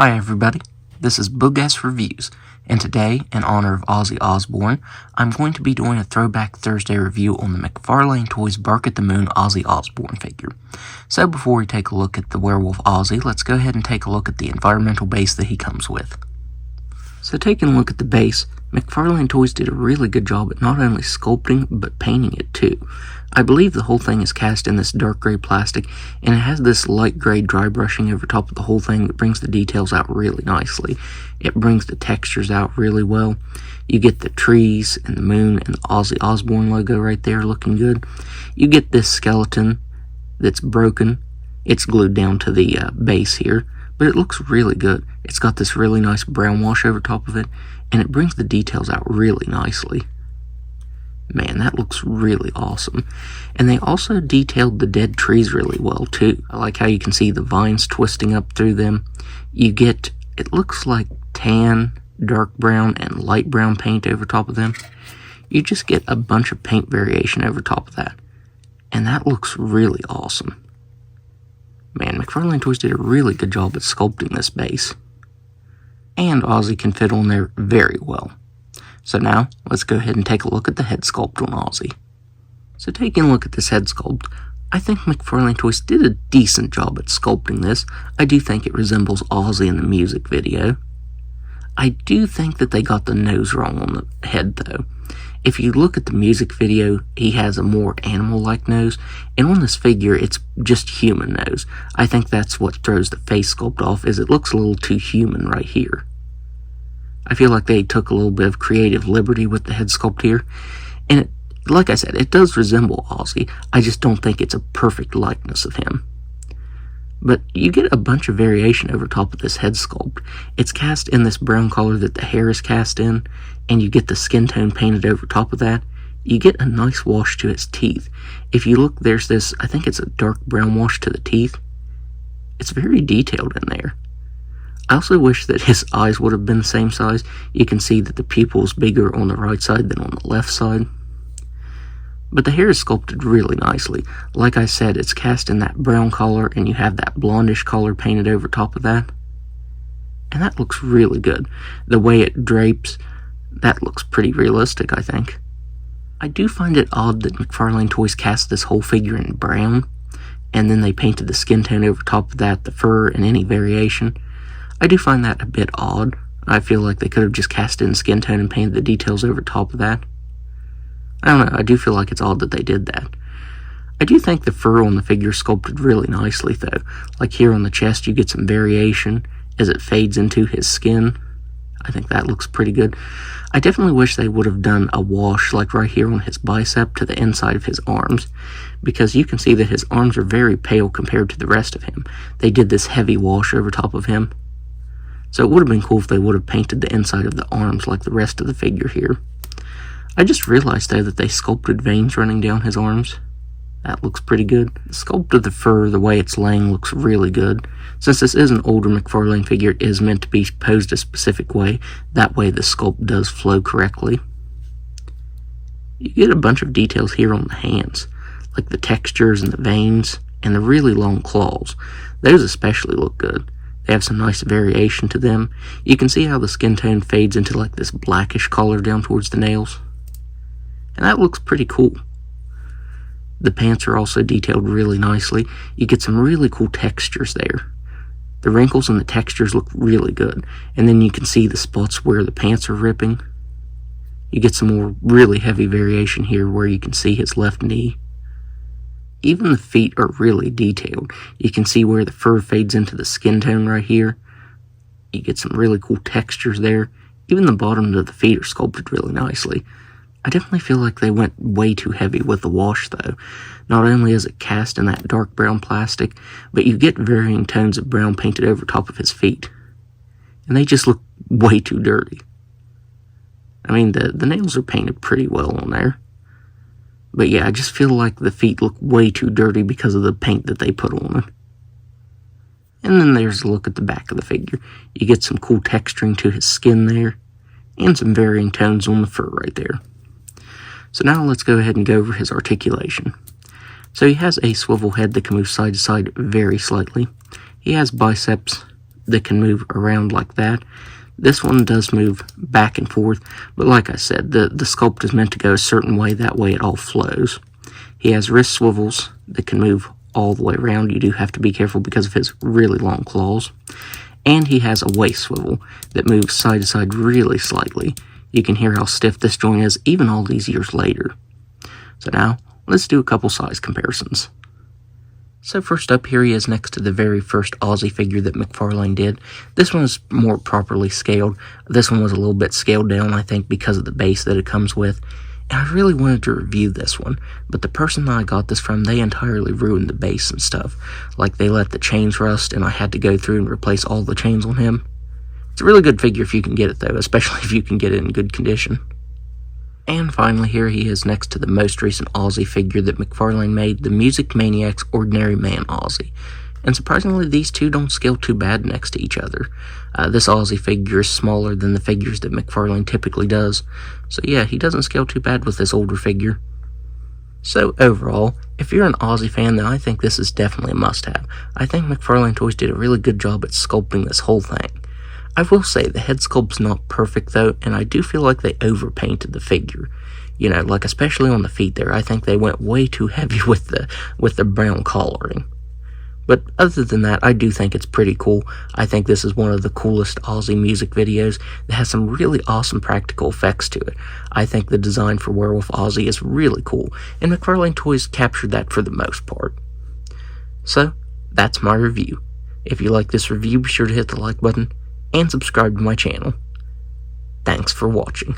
Hi everybody, this is Boogass Reviews, and today, in honor of Ozzy Osbourne, I'm going to be doing a Throwback Thursday review on the McFarlane Toys Bark at the Moon Ozzy Osbourne figure. So before we take a look at the Werewolf Ozzy, let's go ahead and take a look at the environmental base that he comes with. So taking a look at the base, McFarlane Toys did a really good job at not only sculpting, but painting it too. I believe the whole thing is cast in this dark gray plastic, and it has this light gray dry brushing over top of the whole thing that brings the details out really nicely. It brings the textures out really well. You get the trees and the moon and the Ozzy Osbourne logo right there looking good. You get this skeleton that's broken. It's glued down to the base here, but it looks really good. It's got this really nice brown wash over top of it, and it brings the details out really nicely. Man, that looks really awesome. And they also detailed the dead trees really well too. I like how you can see the vines twisting up through them. You get, it looks like tan, dark brown, and light brown paint over top of them. You just get a bunch of paint variation over top of that. And that looks really awesome. Man, McFarlane Toys did a really good job at sculpting this base. And Ozzy can fit on there very well. So now, let's go ahead and take a look at the head sculpt on Ozzy. So taking a look at this head sculpt, I think McFarlane Toys did a decent job at sculpting this. I do think it resembles Ozzy in the music video. I do think that they got the nose wrong on the head though. If you look at the music video, he has a more animal-like nose, and on this figure, it's just human nose. I think that's what throws the face sculpt off, is it looks a little too human right here. I feel like they took a little bit of creative liberty with the head sculpt here, and like I said, it does resemble Ozzy. I just don't think it's a perfect likeness of him. But you get a bunch of variation over top of this head sculpt. It's cast in this brown color that the hair is cast in, and you get the skin tone painted over top of that. You get a nice wash to his teeth. If you look, there's this, I think it's a dark brown wash to the teeth. It's very detailed in there. I also wish that his eyes would have been the same size. You can see that the pupil is bigger on the right side than on the left side. But the hair is sculpted really nicely. Like I said, it's cast in that brown color, and you have that blondish color painted over top of that. And that looks really good. The way it drapes, that looks pretty realistic, I think. I do find it odd that McFarlane Toys cast this whole figure in brown, and then they painted the skin tone over top of that, the fur, and any variation. I do find that a bit odd. I feel like they could have just cast in skin tone and painted the details over top of that. I don't know, I do feel like it's odd that they did that. I do think the fur on the figure sculpted really nicely though. Like here on the chest you get some variation as it fades into his skin. I think that looks pretty good. I definitely wish they would have done a wash like right here on his bicep to the inside of his arms, because you can see that his arms are very pale compared to the rest of him. They did this heavy wash over top of him. So it would have been cool if they would have painted the inside of the arms like the rest of the figure here. I just realized though that they sculpted veins running down his arms. That looks pretty good. The sculpt of the fur, the way it's laying, looks really good. Since this is an older McFarlane figure, it is meant to be posed a specific way. That way the sculpt does flow correctly. You get a bunch of details here on the hands, like the textures and the veins, and the really long claws. Those especially look good. They have some nice variation to them. You can see how the skin tone fades into like this blackish color down towards the nails. And that looks pretty cool. The pants are also detailed really nicely. You get some really cool textures there. The wrinkles and the textures look really good. And then you can see the spots where the pants are ripping. You get some more really heavy variation here where you can see his left knee. Even the feet are really detailed. You can see where the fur fades into the skin tone right here. You get some really cool textures there. Even the bottom of the feet are sculpted really nicely. I definitely feel like they went way too heavy with the wash though. Not only is it cast in that dark brown plastic, but you get varying tones of brown painted over top of his feet. And they just look way too dirty. I mean, the nails are painted pretty well on there. But yeah, I just feel like the feet look way too dirty because of the paint that they put on it. And then there's a look at the back of the figure. You get some cool texturing to his skin there, and some varying tones on the fur right there. So now let's go ahead and go over his articulation. So he has a swivel head that can move side to side very slightly. He has biceps that can move around like that. This one does move back and forth, but like I said, the sculpt is meant to go a certain way, that way it all flows. He has wrist swivels that can move all the way around. You do have to be careful because of his really long claws. And he has a waist swivel that moves side to side really slightly. You can hear how stiff this joint is even all these years later. So now, let's do a couple size comparisons. So first up, here he is next to the very first Ozzy figure that McFarlane did. This one is more properly scaled. This one was a little bit scaled down, I think, because of the base that it comes with. And I really wanted to review this one, but the person that I got this from, they entirely ruined the base and stuff. Like, they let the chains rust, and I had to go through and replace all the chains on him. It's a really good figure if you can get it, though, especially if you can get it in good condition. And finally, here he is next to the most recent Ozzy figure that McFarlane made, the Music Maniac's Ordinary Man Ozzy. And surprisingly, these two don't scale too bad next to each other. This Ozzy figure is smaller than the figures that McFarlane typically does. So yeah, he doesn't scale too bad with this older figure. So overall, if you're an Ozzy fan, then I think this is definitely a must-have. I think McFarlane Toys did a really good job at sculpting this whole thing. I will say the head sculpt's not perfect though, and I do feel like they overpainted the figure. You know, like especially on the feet there, I think they went way too heavy with the brown collaring. But other than that, I do think it's pretty cool. I think this is one of the coolest Ozzy music videos that has some really awesome practical effects to it. I think the design for Werewolf Ozzy is really cool, and McFarlane Toys captured that for the most part. So, that's my review. If you like this review, be sure to hit the like button and subscribe to my channel. Thanks for watching.